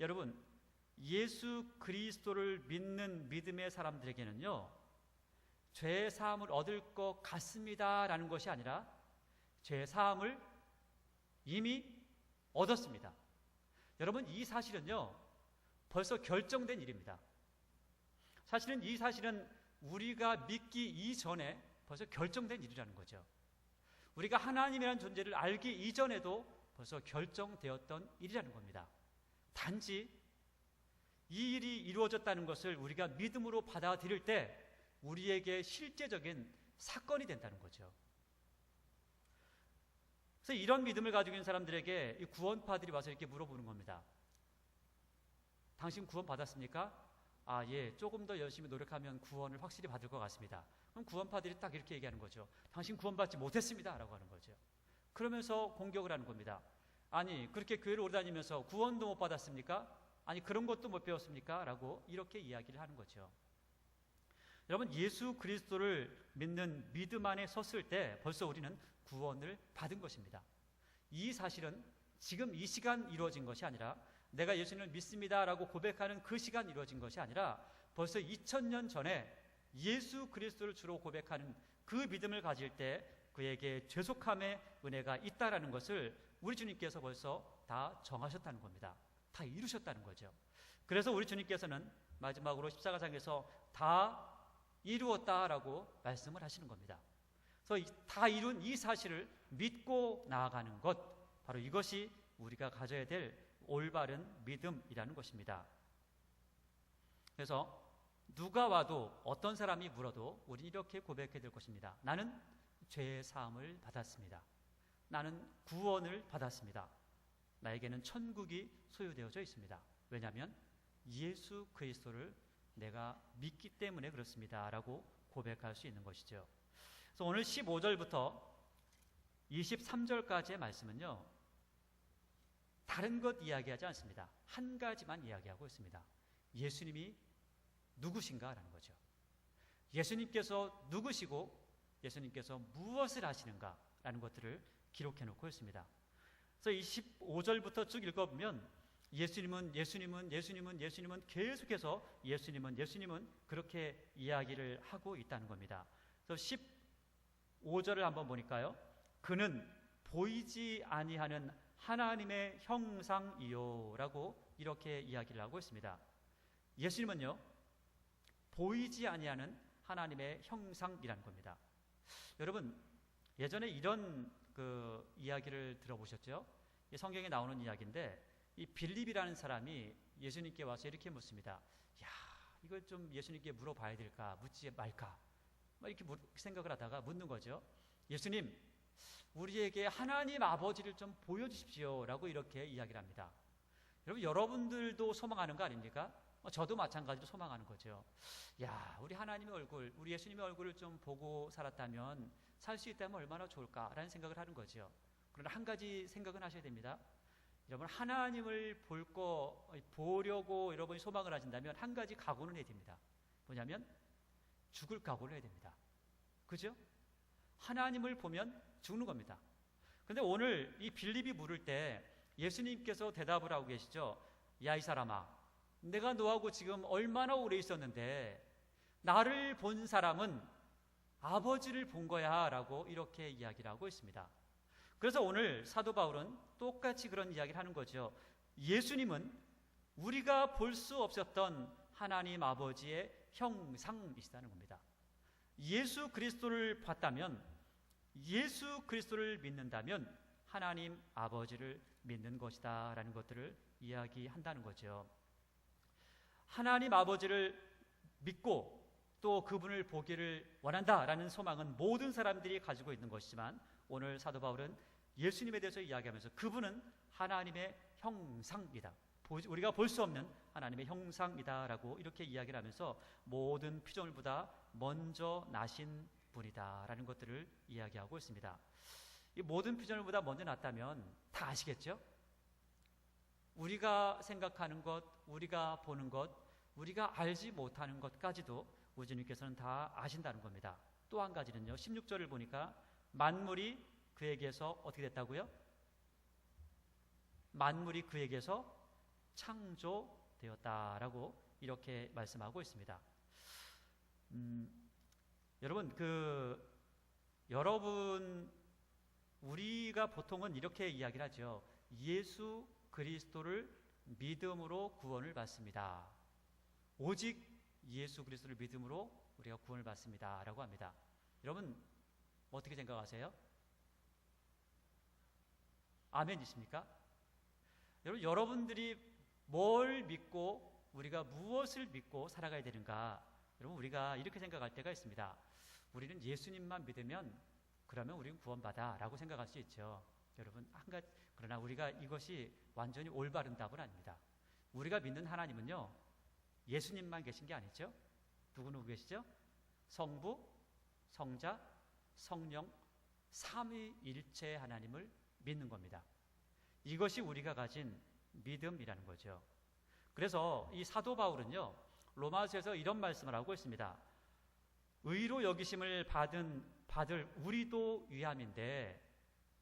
여러분, 예수 그리스도를 믿는 믿음의 사람들에게는요, 죄 사함을 얻을 것 같습니다 라는 것이 아니라 죄 사함을 이미 얻었습니다. 여러분, 이 사실은요 벌써 결정된 일입니다. 사실은 이 사실은 우리가 믿기 이전에 벌써 결정된 일이라는 거죠. 우리가 하나님이라는 존재를 알기 이전에도 벌써 결정되었던 일이라는 겁니다. 단지 이 일이 이루어졌다는 것을 우리가 믿음으로 받아들일 때 우리에게 실제적인 사건이 된다는 거죠. 그래서 이런 믿음을 가지고 있는 사람들에게 이 구원파들이 와서 이렇게 물어보는 겁니다. 당신 구원 받았습니까? 아, 예, 조금 더 열심히 노력하면 구원을 확실히 받을 것 같습니다. 그럼 구원파들이 딱 이렇게 얘기하는 거죠. 당신 구원받지 못했습니다 라고 하는 거죠. 그러면서 공격을 하는 겁니다. 아니, 그렇게 교회를 오래 다니면서 구원도 못 받았습니까? 아니, 그런 것도 못 배웠습니까? 라고 이렇게 이야기를 하는 거죠. 여러분, 예수 그리스도를 믿는 믿음 안에 섰을 때 벌써 우리는 구원을 받은 것입니다. 이 사실은 지금 이 시간 이루어진 것이 아니라, 내가 예수님을 믿습니다 라고 고백하는 그 시간 이루어진 것이 아니라 벌써 2000년 전에 예수 그리스도를 주로 고백하는 그 믿음을 가질 때 그에게 죄속함의 은혜가 있다라는 것을 우리 주님께서 벌써 다 정하셨다는 겁니다. 다 이루셨다는 거죠. 그래서 우리 주님께서는 마지막으로 십자가상에서 다 이루었다라고 말씀을 하시는 겁니다. 그래서 다 이룬 이 사실을 믿고 나아가는 것, 바로 이것이 우리가 가져야 될 올바른 믿음이라는 것입니다. 그래서 누가 와도 어떤 사람이 물어도 우리는 이렇게 고백해야 될 것입니다. 나는 죄의 사함을 받았습니다. 나는 구원을 받았습니다. 나에게는 천국이 소유되어져 있습니다. 왜냐하면 예수 그리스도를 내가 믿기 때문에 그렇습니다 라고 고백할 수 있는 것이죠. 그래서 오늘 15절부터 23절까지의 말씀은요, 다른 것 이야기하지 않습니다. 한 가지만 이야기하고 있습니다. 예수님이 누구신가라는 거죠. 예수님께서 누구시고 예수님께서 무엇을 하시는가라는 것들을 기록해 놓고 있습니다. 그래서 25절부터 쭉 읽어보면 예수님은 계속해서 예수님은 그렇게 이야기를 하고 있다는 겁니다. 그래서 15절을 한번 보니까요, 그는 보이지 아니하는 하나님의 형상이요 라고 이렇게 이야기를 하고 있습니다. 예수님은요, 보이지 아니하는 하나님의 형상이라는 겁니다. 여러분, 예전에 이런 이야기를 들어보셨죠? 성경에 나오는 이야기인데, 이 빌립이라는 사람이 예수님께 와서 이렇게 묻습니다. 야, 이걸 좀 예수님께 물어봐야 될까, 묻지 말까, 이렇게 생각을 하다가 묻는 거죠. 예수님, 우리에게 하나님 아버지를 좀 보여주십시오 라고 이렇게 이야기를 합니다. 여러분, 여러분들도 소망하는 거 아닙니까? 저도 마찬가지로 소망하는 거죠. 야, 우리 하나님의 얼굴, 우리 예수님의 얼굴을 좀 보고 살았다면, 살 수 있다면 얼마나 좋을까라는 생각을 하는 거죠. 그러나 한 가지 생각은 하셔야 됩니다. 여러분, 하나님을 보려고 여러분이 소망을 하신다면 한 가지 각오는 해야 됩니다. 뭐냐면 죽을 각오를 해야 됩니다. 그죠? 하나님을 보면 죽는 겁니다. 그런데 오늘 이 빌립이 물을 때 예수님께서 대답을 하고 계시죠. 야, 이 사람아, 내가 너하고 지금 얼마나 오래 있었는데 나를 본 사람은 아버지를 본 거야 라고 이렇게 이야기를 하고 있습니다. 그래서 오늘 사도 바울은 똑같이 그런 이야기를 하는 거죠. 예수님은 우리가 볼 수 없었던 하나님 아버지의 형상이시다는 겁니다. 예수 그리스도를 봤다면, 예수 그리스도를 믿는다면 하나님 아버지를 믿는 것이다 라는 것들을 이야기한다는 거죠. 하나님 아버지를 믿고 또 그분을 보기를 원한다라는 소망은 모든 사람들이 가지고 있는 것이지만, 오늘 사도 바울은 예수님에 대해서 이야기하면서 그분은 하나님의 형상이다, 우리가 볼 수 없는 하나님의 형상이다라고 이렇게 이야기를 하면서 모든 피조물보다 먼저 나신 분이다라는 것들을 이야기하고 있습니다. 이 모든 피조물보다 먼저 났다면 다 아시겠죠? 우리가 생각하는 것, 우리가 보는 것, 우리가 알지 못하는 것까지도 우리 주님께서는 다 아신다는 겁니다. 또 한 가지는요, 16절을 보니까 만물이 그에게서 어떻게 됐다고요? 만물이 그에게서 창조되었다라고 이렇게 말씀하고 있습니다. 여러분 우리가 보통은 이렇게 이야기를 하죠. 예수 그리스도를 믿음으로 구원을 받습니다. 오직 예수 그리스도를 믿음으로 우리가 구원을 받습니다 라고 합니다. 여러분 어떻게 생각하세요? 아멘이십니까? 여러분들이 뭘 믿고 우리가 무엇을 믿고 살아가야 되는가? 여러분 우리가 이렇게 생각할 때가 있습니다. 우리는 예수님만 믿으면 그러면 우리는 구원받아 라고 생각할 수 있죠. 여러분 그러나 우리가 이것이 완전히 올바른 답은 아닙니다. 우리가 믿는 하나님은요, 예수님만 계신 게 아니죠. 누구 계시죠? 성부, 성자, 성령 삼위일체 하나님을 믿는 겁니다. 이것이 우리가 가진 믿음이라는 거죠. 그래서 이 사도 바울은요, 로마서에서 이런 말씀을 하고 있습니다. 의로 여기심을 받을 우리도 위함인데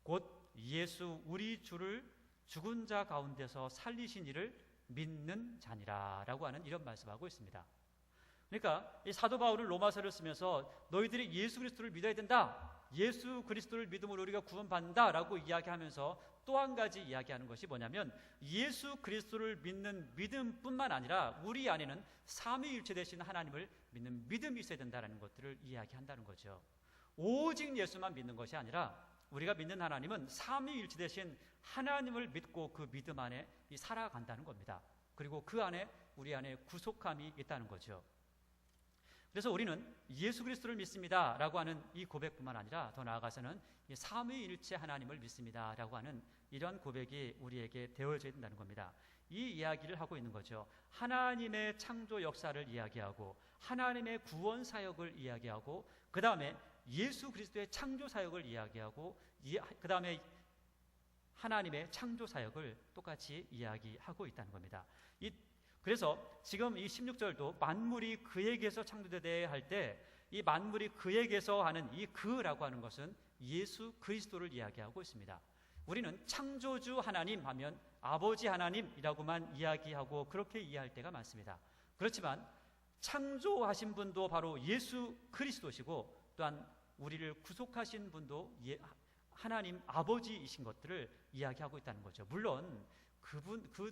곧 예수 우리 주를 죽은 자 가운데서 살리신 이를 믿는 자니라 라고 하는 이런 말씀하고 있습니다. 그러니까 이 사도 바울은 로마서를 쓰면서 너희들이 예수 그리스도를 믿어야 된다, 예수 그리스도를 믿음으로 우리가 구원받는다 라고 이야기하면서 또 한 가지 이야기하는 것이 뭐냐면 예수 그리스도를 믿는 믿음뿐만 아니라 우리 안에는 삼위일체 되신 하나님을 믿는 믿음이 있어야 된다는 것들을 이야기한다는 거죠. 오직 예수만 믿는 것이 아니라 우리가 믿는 하나님은 삼위일체 되신 하나님을 믿고 그 믿음 안에 살아간다는 겁니다. 그리고 그 안에 우리 안에 구속함이 있다는 거죠. 그래서 우리는 예수 그리스도를 믿습니다 라고 하는 이 고백뿐만 아니라 더 나아가서는 삼위일체 하나님을 믿습니다 라고 하는 이런 고백이 우리에게 되어져야 된다는 겁니다. 이 이야기를 하고 있는 거죠. 하나님의 창조 역사를 이야기하고 하나님의 구원 사역을 이야기하고 그 다음에 예수 그리스도의 창조 사역을 이야기하고 그 다음에 하나님의 창조 사역을 똑같이 이야기하고 있다는 겁니다. 그래서 지금 이 16절도 만물이 그에게서 창조되되 할 때 이 만물이 그에게서 하는 이 그라고 하는 것은 예수 그리스도를 이야기하고 있습니다. 우리는 창조주 하나님 하면 아버지 하나님이라고만 이야기하고 그렇게 이해할 때가 많습니다. 그렇지만 창조하신 분도 바로 예수 그리스도시고 또한 우리를 구속하신 분도 하나님 아버지이신 것들을 이야기하고 있다는 거죠. 물론 그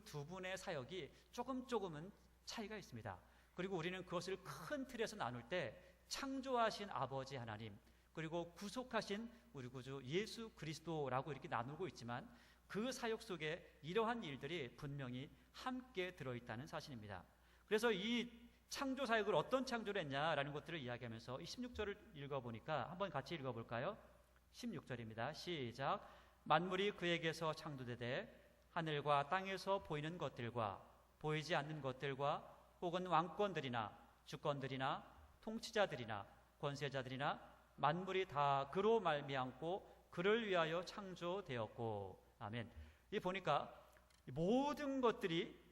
두 분의 사역이 조금은 차이가 있습니다. 그리고 우리는 그것을 큰 틀에서 나눌 때 창조하신 아버지 하나님 그리고 구속하신 우리 구주 예수 그리스도라고 이렇게 나누고 있지만 그 사역 속에 이러한 일들이 분명히 함께 들어있다는 사실입니다. 그래서 이 창조 사역을 어떤 창조를 했냐라는 것들을 이야기하면서 이 16절을 읽어보니까 한번 같이 읽어볼까요? 16절입니다. 시작. 만물이 그에게서 창조되되 하늘과 땅에서 보이는 것들과 보이지 않는 것들과 혹은 왕권들이나 주권들이나 통치자들이나 권세자들이나 만물이 다 그로 말미암고 그를 위하여 창조되었고. 아멘. 이 보니까 모든 것들이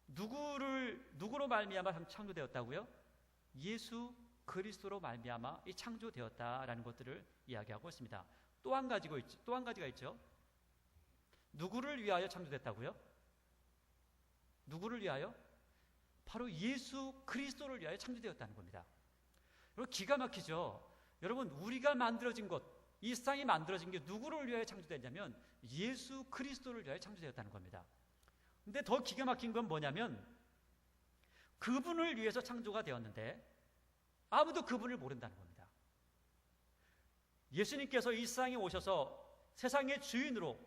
누구로 말미암아 창조되었다고요? 예수 그리스도로 말미암아 이 창조되었다라는 것들을 이야기하고 있습니다. 또 한 가지가 있죠. 누구를 위하여 창조됐다고요? 누구를 위하여? 바로 예수 그리스도를 위하여 창조되었다는 겁니다. 여러분 기가 막히죠? 여러분 우리가 만들어진 것, 이 세상이 만들어진 게 누구를 위하여 창조됐냐면 예수 그리스도를 위하여 창조되었다는 겁니다. 근데 더 기가 막힌 건 뭐냐면 그분을 위해서 창조가 되었는데 아무도 그분을 모른다는 겁니다. 예수님께서 이 세상에 오셔서 세상의 주인으로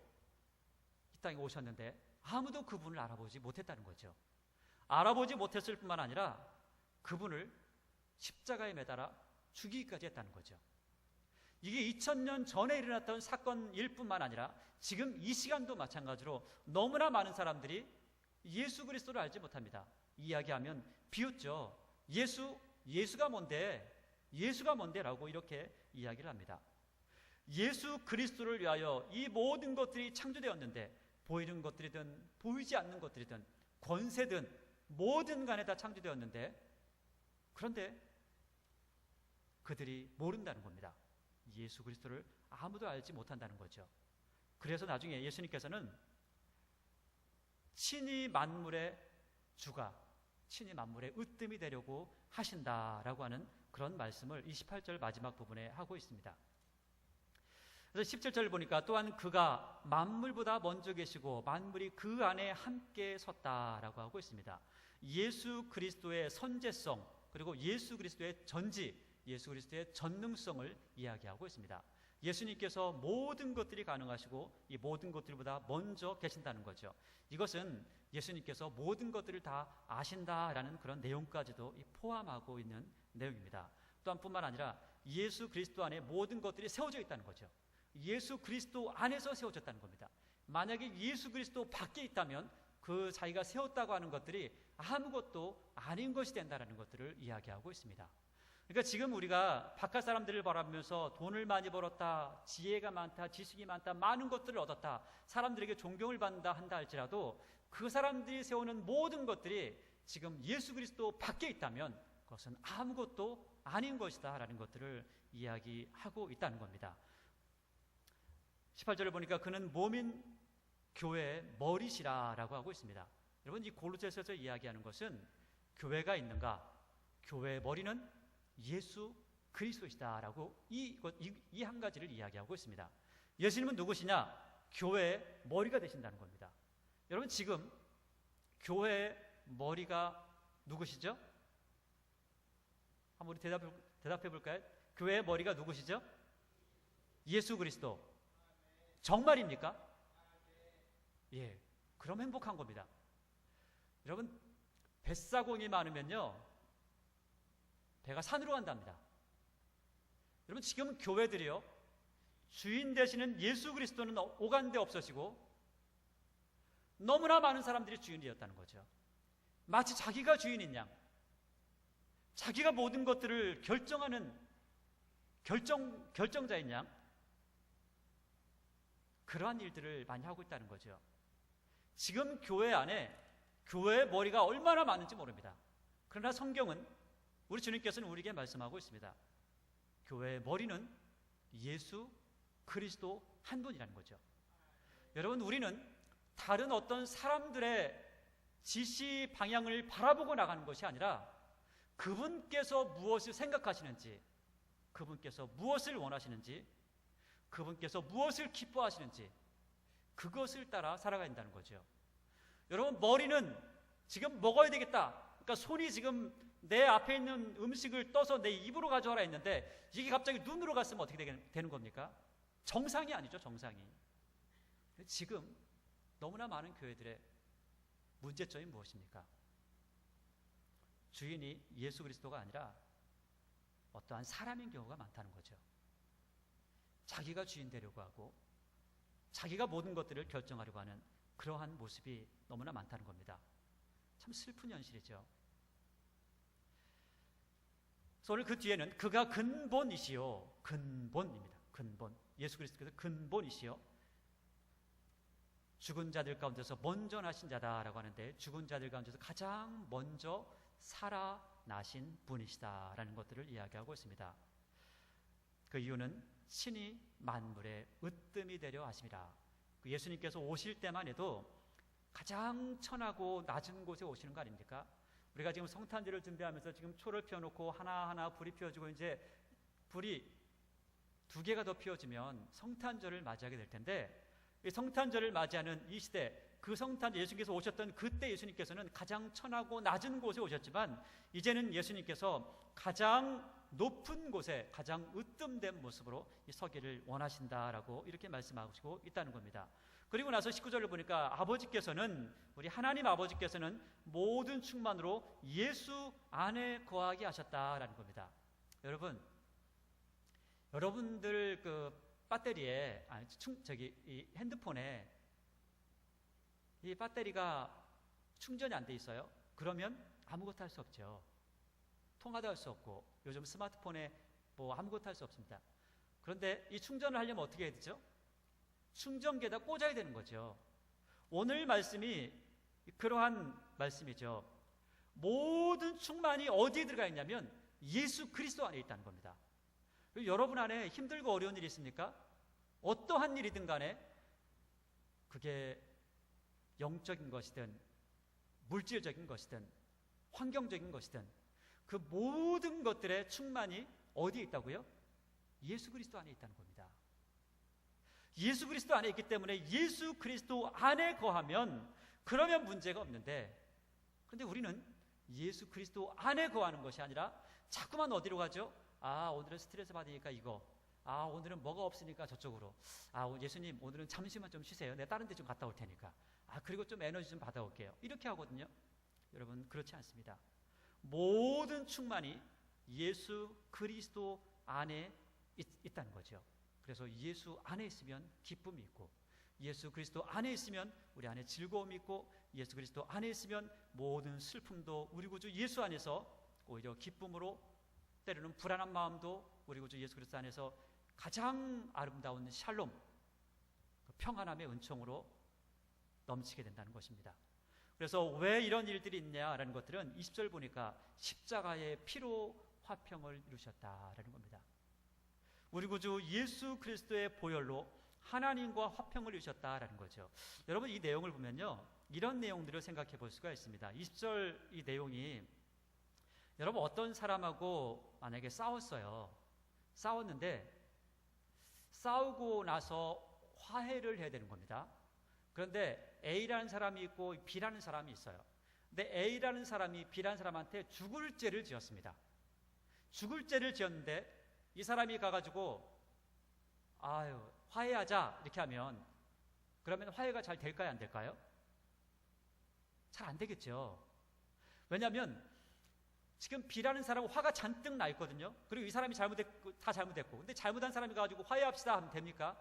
이 땅에 오셨는데 아무도 그분을 알아보지 못했다는 거죠. 알아보지 못했을 뿐만 아니라 그분을 십자가에 매달아 죽이기까지 했다는 거죠. 이게 2000년 전에 일어났던 사건일 뿐만 아니라 지금 이 시간도 마찬가지로 너무나 많은 사람들이 예수 그리스도를 알지 못합니다. 이야기하면 비웃죠. 예수가 뭔데 라고 이렇게 이야기를 합니다. 예수 그리스도를 위하여 이 모든 것들이 창조되었는데 보이는 것들이든 보이지 않는 것들이든 권세든 모든 간에 다 창조되었는데 그런데 그들이 모른다는 겁니다. 예수 그리스도를 아무도 알지 못한다는 거죠. 그래서 나중에 예수님께서는 친히 만물의 주가, 친히 만물의 으뜸이 되려고 하신다라고 하는 그런 말씀을 28절 마지막 부분에 하고 있습니다. 그래서 17절을 보니까 또한 그가 만물보다 먼저 계시고 만물이 그 안에 함께 섰다라고 하고 있습니다. 예수 그리스도의 선제성, 그리고 예수 그리스도의 전지, 예수 그리스도의 전능성을 이야기하고 있습니다. 예수님께서 모든 것들이 가능하시고 이 모든 것들보다 먼저 계신다는 거죠. 이것은 예수님께서 모든 것들을 다 아신다라는 그런 내용까지도 포함하고 있는 내용입니다. 또한 뿐만 아니라 예수 그리스도 안에 모든 것들이 세워져 있다는 거죠. 예수 그리스도 안에서 세워졌다는 겁니다. 만약에 예수 그리스도 밖에 있다면 그 자기가 세웠다고 하는 것들이 아무것도 아닌 것이 된다는 것들을 이야기하고 있습니다. 그러니까 지금 우리가 바깥 사람들을 바라보면서 돈을 많이 벌었다, 지혜가 많다, 지식이 많다, 많은 것들을 얻었다, 사람들에게 존경을 받는다 한다 할지라도 그 사람들이 세우는 모든 것들이 지금 예수 그리스도 밖에 있다면 그것은 아무것도 아닌 것이다 라는 것들을 이야기하고 있다는 겁니다. 18절을 보니까 그는 몸인 교회의 머리시라 라고 하고 있습니다. 여러분, 이 골로새서에서 이야기하는 것은 교회가 있는가? 교회의 머리는 예수 그리스도이시다 라고 이 한 가지를 이야기하고 있습니다. 예수님은 누구시냐? 교회의 머리가 되신다는 겁니다. 여러분, 지금 교회의 머리가 누구시죠? 한번 우리 대답해 볼까요? 교회의 머리가 누구시죠? 예수 그리스도. 정말입니까? 예, 그럼 행복한 겁니다. 여러분, 뱃사공이 많으면요 배가 산으로 간답니다. 여러분, 지금 교회들이요 주인 되시는 예수 그리스도는 오간데 없으시고 너무나 많은 사람들이 주인이 되었다는 거죠. 마치 자기가 주인인 양, 자기가 모든 것들을 결정하는 결정자인 양, 그러한 일들을 많이 하고 있다는 거죠. 지금 교회 안에 교회의 머리가 얼마나 많은지 모릅니다. 그러나 성경은, 우리 주님께서는 우리에게 말씀하고 있습니다. 교회의 머리는 예수 그리스도 한 분이라는 거죠. 여러분, 우리는 다른 어떤 사람들의 지시 방향을 바라보고 나가는 것이 아니라 그분께서 무엇을 생각하시는지, 그분께서 무엇을 원하시는지, 그분께서 무엇을 기뻐하시는지 그것을 따라 살아가야 된다는 거죠. 여러분, 머리는 지금 먹어야 되겠다, 그러니까 손이 지금 내 앞에 있는 음식을 떠서 내 입으로 가져와라 했는데 이게 갑자기 눈으로 갔으면 어떻게 되는 겁니까? 정상이 아니죠, 정상이. 지금 너무나 많은 교회들의 문제점이 무엇입니까? 주인이 예수 그리스도가 아니라 어떠한 사람인 경우가 많다는 거죠. 자기가 주인 되려고 하고 자기가 모든 것들을 결정하려고 하는 그러한 모습이 너무나 많다는 겁니다. 참 슬픈 현실이죠. 그래서 오늘 그 뒤에는 그가 근본이시요, 근본입니다. 근본, 예수 그리스도께서 근본이시요 죽은 자들 가운데서 먼저 나신 자다라고 하는데, 죽은 자들 가운데서 가장 먼저 살아나신 분이시다라는 것들을 이야기하고 있습니다. 그 이유는 신이 만물의 으뜸이 되려 하심이라. 예수님께서 오실 때만 해도 가장 천하고 낮은 곳에 오시는 거 아닙니까? 우리가 지금 성탄절을 준비하면서 지금 초를 피워놓고 하나하나 불이 피워지고 이제 불이 2개가 더 피워지면 성탄절을 맞이하게 될 텐데, 이 성탄절을 맞이하는 이 시대, 그 성탄절 예수님께서 오셨던 그때 예수님께서는 가장 천하고 낮은 곳에 오셨지만 이제는 예수님께서 가장 높은 곳에 가장 으뜸된 모습으로 서기를 원하신다라고 이렇게 말씀하시고 있다는 겁니다. 그리고 나서 19절을 보니까 아버지께서는, 우리 하나님 아버지께서는 모든 충만으로 예수 안에 거하게 하셨다라는 겁니다. 여러분들 그 배터리에, 이 핸드폰에 이 배터리가 충전이 안 돼 있어요. 그러면 아무것도 할 수 없죠. 통화도 할 수 없고 요즘 스마트폰에 뭐 아무것도 할 수 없습니다. 그런데 이 충전을 하려면 어떻게 해야 되죠? 충전기에다 꽂아야 되는 거죠. 오늘 말씀이 그러한 말씀이죠. 모든 충만이 어디에 들어가 있냐면 예수 그리스도 안에 있다는 겁니다. 여러분 안에 힘들고 어려운 일이 있습니까? 어떠한 일이든 간에 그게 영적인 것이든 물질적인 것이든 환경적인 것이든 그 모든 것들의 충만이 어디에 있다고요? 예수 그리스도 안에 있다는 겁니다. 예수 그리스도 안에 있기 때문에 예수 그리스도 안에 거하면 그러면 문제가 없는데, 그런데 우리는 예수 그리스도 안에 거하는 것이 아니라 자꾸만 어디로 가죠? 오늘은 스트레스 받으니까 이거, 오늘은 뭐가 없으니까 저쪽으로, 예수님 오늘은 잠시만 좀 쉬세요, 내가 다른 데 좀 갔다 올 테니까, 그리고 좀 에너지 좀 받아올게요, 이렇게 하거든요. 여러분, 그렇지 않습니다. 모든 충만이 예수 그리스도 안에 있다는 거죠. 그래서 예수 안에 있으면 기쁨이 있고, 예수 그리스도 안에 있으면 우리 안에 즐거움이 있고, 예수 그리스도 안에 있으면 모든 슬픔도 우리 구주 예수 안에서 오히려 기쁨으로, 때로는 불안한 마음도 우리 구주 예수 그리스도 안에서 가장 아름다운 샬롬, 평안함의 은총으로 넘치게 된다는 것입니다. 그래서 왜 이런 일들이 있냐라는 것들은 20절 보니까 십자가의 피로 화평을 이루셨다라는 겁니다. 우리 구주 예수 그리스도의 보혈로 하나님과 화평을 이루셨다라는 거죠. 여러분, 이 내용을 보면요, 이런 내용들을 생각해 볼 수가 있습니다. 20절 이 내용이, 여러분 어떤 사람하고 만약에 싸웠는데 싸우고 나서 화해를 해야 되는 겁니다. 그런데 A라는 사람이 있고 B라는 사람이 있어요. 근데 A라는 사람이 B라는 사람한테 죽을 죄를 지었습니다. 죽을 죄를 지었는데 이 사람이 가가지고 화해하자 이렇게 하면, 그러면 화해가 잘 될까요, 안 될까요? 잘 안 되겠죠. 왜냐하면 지금 B라는 사람은 화가 잔뜩 나 있거든요. 그리고 이 사람이 다 잘못했고, 근데 잘못한 사람이 가지고 화해합시다 하면 됩니까?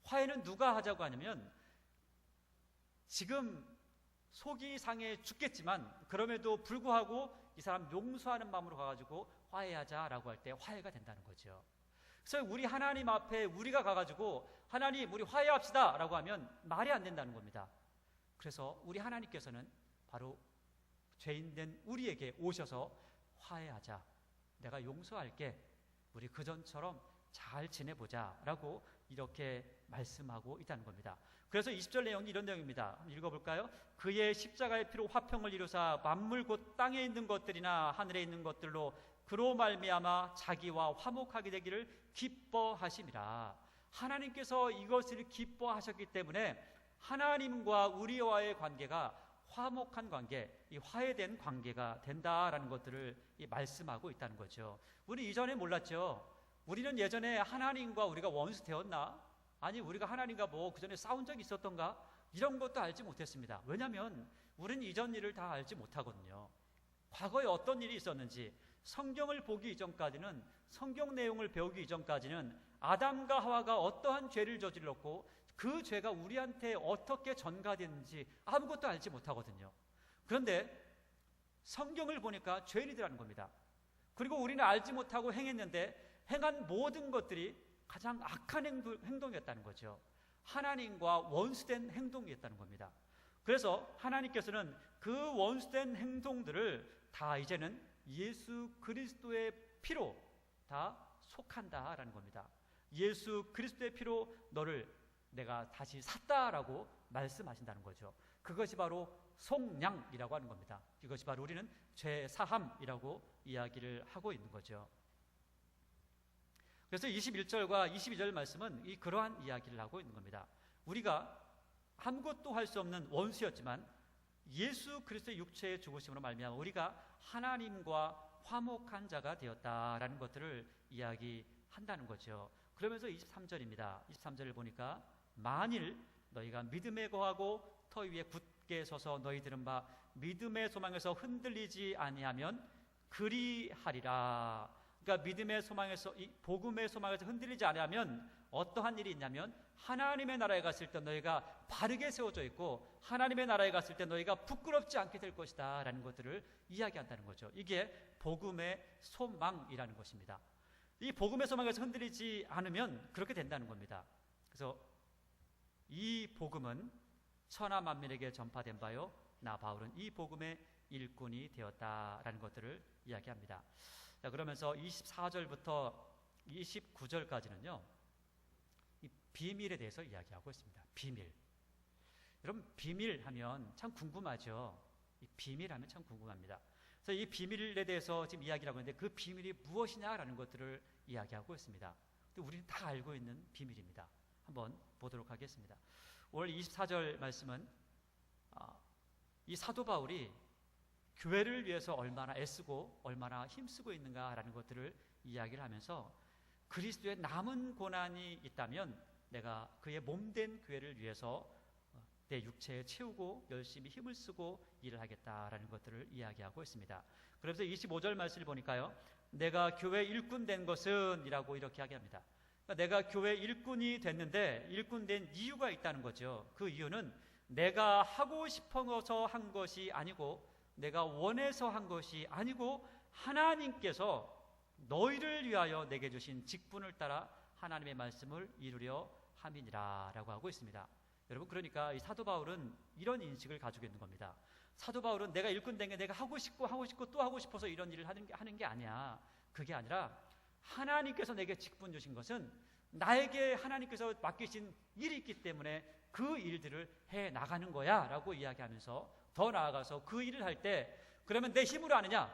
화해는 누가 하자고 하냐면, 지금 속이 상해 죽겠지만 그럼에도 불구하고 이 사람 용서하는 마음으로 가가지고 화해하자라고 할 때 화해가 된다는 거죠. 그래서 우리 하나님 앞에 우리가 가가지고 하나님 우리 화해합시다 라고 하면 말이 안 된다는 겁니다. 그래서 우리 하나님께서는 바로 죄인된 우리에게 오셔서 화해하자, 내가 용서할게, 우리 그전처럼 잘 지내보자 라고 이렇게 말씀하고 있다는 겁니다. 그래서 20절 내용이 이런 내용입니다. 한번 읽어볼까요? 그의 십자가의 피로 화평을 이루사 만물 곧 땅에 있는 것들이나 하늘에 있는 것들로 그로 말미암아 자기와 화목하게 되기를 기뻐하심이라. 하나님께서 이것을 기뻐하셨기 때문에 하나님과 우리와의 관계가 화목한 관계, 이 화해된 관계가 된다라는 것들을 말씀하고 있다는 거죠. 우리 이전에 몰랐죠. 우리는 예전에 하나님과 우리가 원수 되었나? 아니, 우리가 하나님과 그 전에 싸운 적이 있었던가? 이런 것도 알지 못했습니다. 왜냐하면 우리는 이전 일을 다 알지 못하거든요. 과거에 어떤 일이 있었는지, 성경을 보기 이전까지는, 성경 내용을 배우기 이전까지는 아담과 하와가 어떠한 죄를 저질렀고 그 죄가 우리한테 어떻게 전가됐는지 아무것도 알지 못하거든요. 그런데 성경을 보니까 죄인이라는 겁니다. 그리고 우리는 알지 못하고 행했는데 행한 모든 것들이 가장 악한 행동이었다는 거죠. 하나님과 원수된 행동이었다는 겁니다. 그래서 하나님께서는 그 원수된 행동들을 다 이제는 예수 그리스도의 피로 다 속한다라는 겁니다. 예수 그리스도의 피로 너를 내가 다시 샀다라고 말씀하신다는 거죠. 그것이 바로 속량이라고 하는 겁니다. 이것이 바로 우리는 죄사함이라고 이야기를 하고 있는 거죠. 그래서 21절과 22절 말씀은 그러한 이야기를 하고 있는 겁니다. 우리가 아무것도 할 수 없는 원수였지만 예수 그리스도의 육체의 죽으심으로 말미암아 우리가 하나님과 화목한 자가 되었다라는 것들을 이야기한다는 거죠. 그러면서 23절입니다. 23절을 보니까 만일 너희가 믿음에 거하고 터 위에 굳게 서서 너희 들은 바 믿음의 소망에서 흔들리지 아니하면 그리하리라. 그러니까 믿음의 소망에서, 이 복음의 소망에서 흔들리지 않으면 어떠한 일이 있냐면, 하나님의 나라에 갔을 때 너희가 바르게 세워져 있고 하나님의 나라에 갔을 때 너희가 부끄럽지 않게 될 것이다 라는 것들을 이야기한다는 거죠. 이게 복음의 소망이라는 것입니다. 이 복음의 소망에서 흔들리지 않으면 그렇게 된다는 겁니다. 그래서 이 복음은 천하 만민에게 전파된 바요 나 바울은 이 복음의 일꾼이 되었다라는 것들을 이야기합니다. 자, 그러면서 24절부터 29절까지는요 이 비밀에 대해서 이야기하고 있습니다. 비밀. 여러분, 비밀하면 참 궁금하죠. 이 비밀하면 참 궁금합니다. 그래서 이 비밀에 대해서 지금 이야기를 하고 있는데 그 비밀이 무엇이냐라는 것들을 이야기하고 있습니다. 우리는 다 알고 있는 비밀입니다. 한번 보도록 하겠습니다. 오늘 24절 말씀은 이 사도 바울이 교회를 위해서 얼마나 애쓰고 얼마나 힘쓰고 있는가라는 것들을 이야기를 하면서 그리스도의 남은 고난이 있다면 내가 그의 몸된 교회를 위해서 내 육체에 채우고 열심히 힘을 쓰고 일을 하겠다라는 것들을 이야기하고 있습니다. 그래서 25절 말씀을 보니까요, 내가 교회 일꾼 된 것은 이라고 이렇게 이야기합니다. 그러니까 내가 교회 일꾼이 됐는데 일꾼 된 이유가 있다는 거죠. 그 이유는 내가 하고 싶어서 한 것이 아니고 내가 원해서 한 것이 아니고 하나님께서 너희를 위하여 내게 주신 직분을 따라 하나님의 말씀을 이루려 함이니라 라고 하고 있습니다. 여러분, 그러니까 이 사도 바울은 이런 인식을 가지고 있는 겁니다. 사도 바울은 내가 일꾼 된 게 내가 하고 싶고 또 하고 싶어서 이런 일을 하는 게 아니야. 그게 아니라 하나님께서 내게 직분 주신 것은 나에게 하나님께서 맡기신 일이 있기 때문에 그 일들을 해 나가는 거야 라고 이야기하면서 더 나아가서 그 일을 할 때 그러면 내 힘으로 하느냐?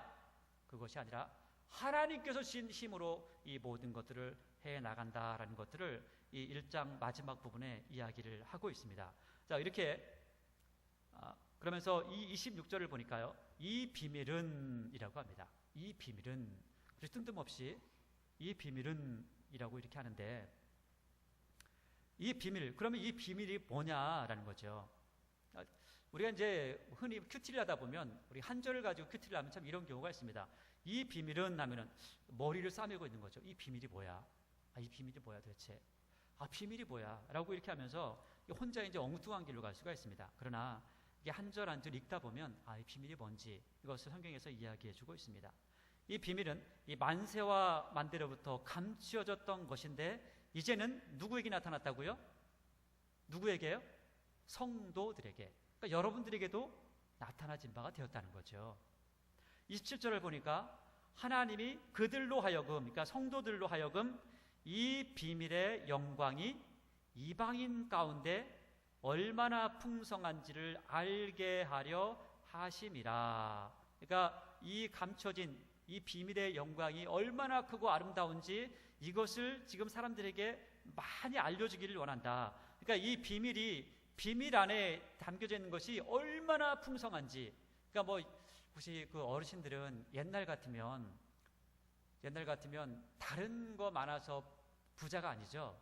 그것이 아니라 하나님께서 주신 힘으로 이 모든 것들을 해 나간다라는 것들을 이 1장 마지막 부분에 이야기를 하고 있습니다. 자, 이렇게 그러면서 이 26절을 보니까요, 이 비밀은 이라고 합니다. 이 비밀은, 뜬금없이 이 비밀은 이라고 이렇게 하는데, 이 비밀, 그러면 이 비밀이 뭐냐라는 거죠. 우리가 이제 흔히 큐티를 하다 보면 우리 한 절을 가지고 큐티를 하면 참 이런 경우가 있습니다. 이 비밀은 하면은 머리를 싸매고 있는 거죠. 이 비밀이 뭐야? 이 비밀이 뭐야 도대체? 비밀이 뭐야? 라고 이렇게 하면서 혼자 이제 엉뚱한 길로 갈 수가 있습니다. 그러나 이게 한 절 한 절 읽다 보면 이 비밀이 뭔지 이것을 성경에서 이야기해 주고 있습니다. 이 비밀은 이 만세와 만대로부터 감추어졌던 것인데 이제는 누구에게 나타났다고요? 누구에게요? 성도들에게. 그러니까 여러분들에게도 나타나진 바가 되었다는 거죠. 27절을 보니까 하나님이 그들로 하여금, 그러니까 성도들로 하여금 이 비밀의 영광이 이방인 가운데 얼마나 풍성한지를 알게 하려 하심이라. 그러니까 이 감춰진 이 비밀의 영광이 얼마나 크고 아름다운지 이것을 지금 사람들에게 많이 알려주기를 원한다. 그러니까 이 비밀 안에 담겨져 있는 것이 얼마나 풍성한지. 그러니까 혹시 그 어르신들은 옛날 같으면 다른 거 많아서 부자가 아니죠.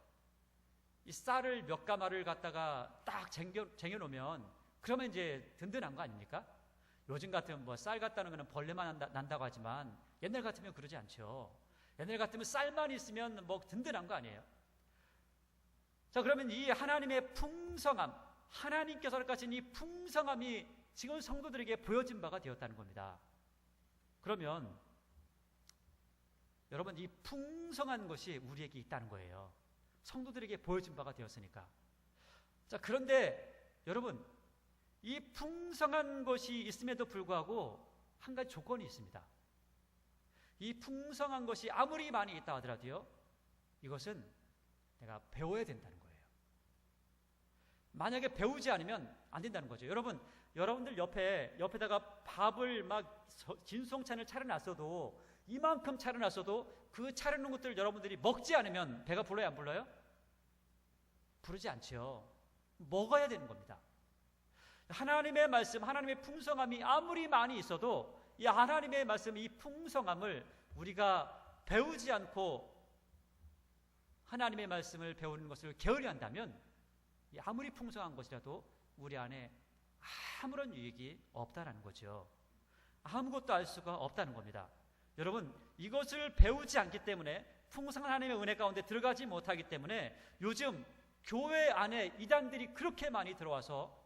이 쌀을 몇 가마를 갖다가 딱 쟁여 놓으면 그러면 이제 든든한 거 아닙니까? 요즘 같으면 쌀 갖다 놓으면 벌레만 난다고 하지만 옛날 같으면 그러지 않죠. 옛날 같으면 쌀만 있으면 든든한 거 아니에요. 자, 그러면 이 하나님의 풍성함, 하나님께서 가진 이 풍성함이 지금 성도들에게 보여진 바가 되었다는 겁니다. 그러면 여러분, 이 풍성한 것이 우리에게 있다는 거예요. 성도들에게 보여진 바가 되었으니까. 자, 그런데 여러분, 이 풍성한 것이 있음에도 불구하고 한 가지 조건이 있습니다. 이 풍성한 것이 아무리 많이 있다 하더라도요, 이것은 내가 배워야 된다는 거예요. 만약에 배우지 않으면 안 된다는 거죠. 여러분들 옆에다가 밥을 진송찬을 차려놨어도 이만큼 차려놨어도 그 차려놓은 것들을 여러분들이 먹지 않으면 배가 불러요, 안 불러요? 부르지 않죠. 먹어야 되는 겁니다. 하나님의 말씀, 하나님의 풍성함이 아무리 많이 있어도 이 하나님의 말씀, 이 풍성함을 우리가 배우지 않고 하나님의 말씀을 배우는 것을 게으리한다면 아무리 풍성한 것이라도 우리 안에 아무런 유익이 없다는 거죠. 아무것도 알 수가 없다는 겁니다. 여러분, 이것을 배우지 않기 때문에 풍성한 하나님의 은혜 가운데 들어가지 못하기 때문에 요즘 교회 안에 이단들이 그렇게 많이 들어와서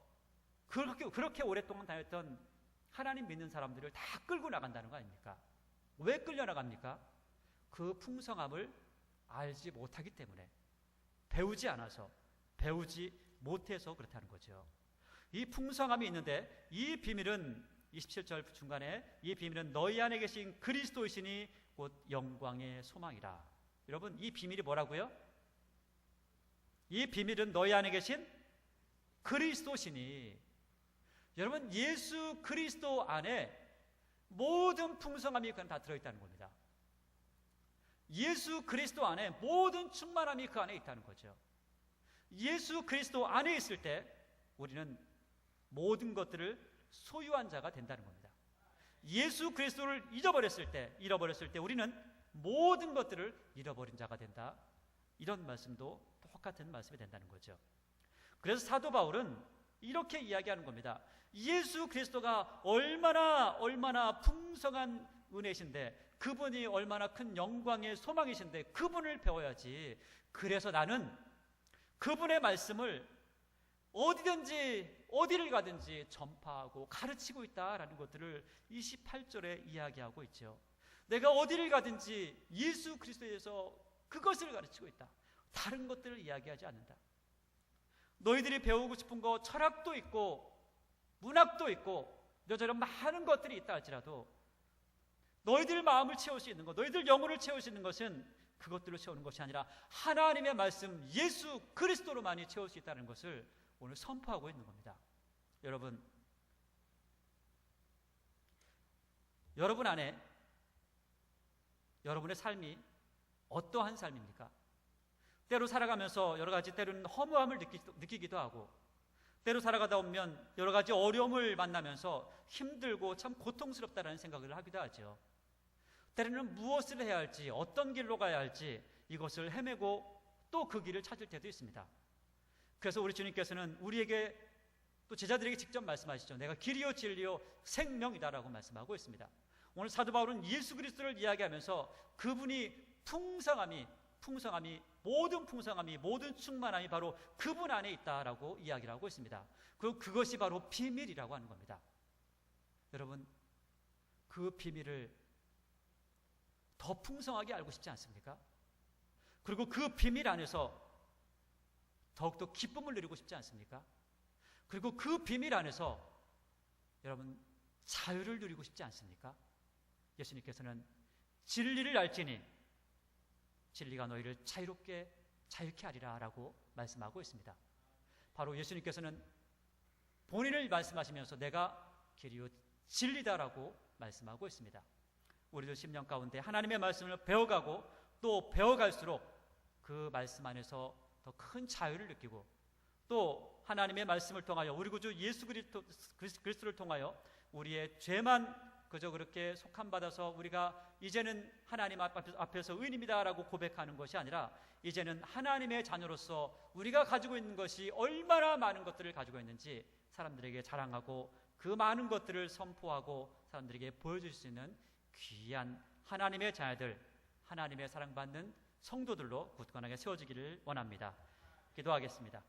그렇게 오랫동안 다녔던 하나님 믿는 사람들을 다 끌고 나간다는 거 아닙니까? 왜 끌려나갑니까? 그 풍성함을 알지 못하기 때문에, 배우지 않아서, 배우지 못해서 그렇다는 거죠. 이 풍성함이 있는데 이 비밀은 27절 중간에 이 비밀은 너희 안에 계신 그리스도이시니 곧 영광의 소망이라. 여러분, 이 비밀이 뭐라고요? 이 비밀은 너희 안에 계신 그리스도시니, 여러분 예수 그리스도 안에 모든 풍성함이 그냥 다 들어있다는 겁니다. 예수 그리스도 안에 모든 충만함이 그 안에 있다는 거죠. 예수 그리스도 안에 있을 때 우리는 모든 것들을 소유한 자가 된다는 겁니다. 예수 그리스도를 잃어버렸을 때 우리는 모든 것들을 잃어버린 자가 된다. 이런 말씀도 똑같은 말씀이 된다는 거죠. 그래서 사도 바울은 이렇게 이야기하는 겁니다. 예수 그리스도가 얼마나 풍성한 은혜신데, 그분이 얼마나 큰 영광의 소망이신데 그분을 배워야지. 그래서 나는 그분의 말씀을 어디를 가든지 전파하고 가르치고 있다라는 것들을 28절에 이야기하고 있죠. 내가 어디를 가든지 예수 그리스도에 대해서 그것을 가르치고 있다. 다른 것들을 이야기하지 않는다. 너희들이 배우고 싶은 거 철학도 있고 문학도 있고 너처럼 많은 것들이 있다 할지라도 너희들 마음을 채울 수 있는 것, 너희들 영혼을 채울 수 있는 것은 그것들로 채우는 것이 아니라 하나님의 말씀 예수 그리스도로만이 채울 수 있다는 것을 오늘 선포하고 있는 겁니다. 여러분 안에 여러분의 삶이 어떠한 삶입니까? 때로 살아가면서 여러 가지 때로는 허무함을 느끼기도 하고, 때로 살아가다 보면 여러 가지 어려움을 만나면서 힘들고 참 고통스럽다라는 생각을 하기도 하죠. 때로는 무엇을 해야 할지, 어떤 길로 가야 할지 이것을 헤매고 또 그 길을 찾을 때도 있습니다. 그래서 우리 주님께서는 우리에게 또 제자들에게 직접 말씀하시죠. 내가 길이요 진리요 생명이다라고 말씀하고 있습니다. 오늘 사도 바울은 예수 그리스도를 이야기하면서 그분이 풍성함이 모든 풍성함이 모든 충만함이 바로 그분 안에 있다라고 이야기를 하고 있습니다. 그것이 바로 비밀이라고 하는 겁니다. 여러분, 그 비밀을 더 풍성하게 알고 싶지 않습니까? 그리고 그 비밀 안에서 더욱더 기쁨을 누리고 싶지 않습니까? 그리고 그 비밀 안에서 여러분 자유를 누리고 싶지 않습니까? 예수님께서는 진리를 알지니 진리가 너희를 자유케 하리라 라고 말씀하고 있습니다. 바로 예수님께서는 본인을 말씀하시면서 내가 길이요 진리다라고 말씀하고 있습니다. 우리도 10년 가운데 하나님의 말씀을 배워가고 또 배워갈수록 그 말씀 안에서 더 큰 자유를 느끼고, 또 하나님의 말씀을 통하여 우리 구주 예수 그리스도를 통하여 우리의 죄만 그저 그렇게 속함받아서 우리가 이제는 하나님 앞에서 의인입니다라고 고백하는 것이 아니라 이제는 하나님의 자녀로서 우리가 가지고 있는 것이 얼마나 많은 것들을 가지고 있는지 사람들에게 자랑하고 그 많은 것들을 선포하고 사람들에게 보여줄 수 있는 귀한 하나님의 자녀들, 하나님의 사랑받는 성도들로 굳건하게 세워지기를 원합니다. 기도하겠습니다.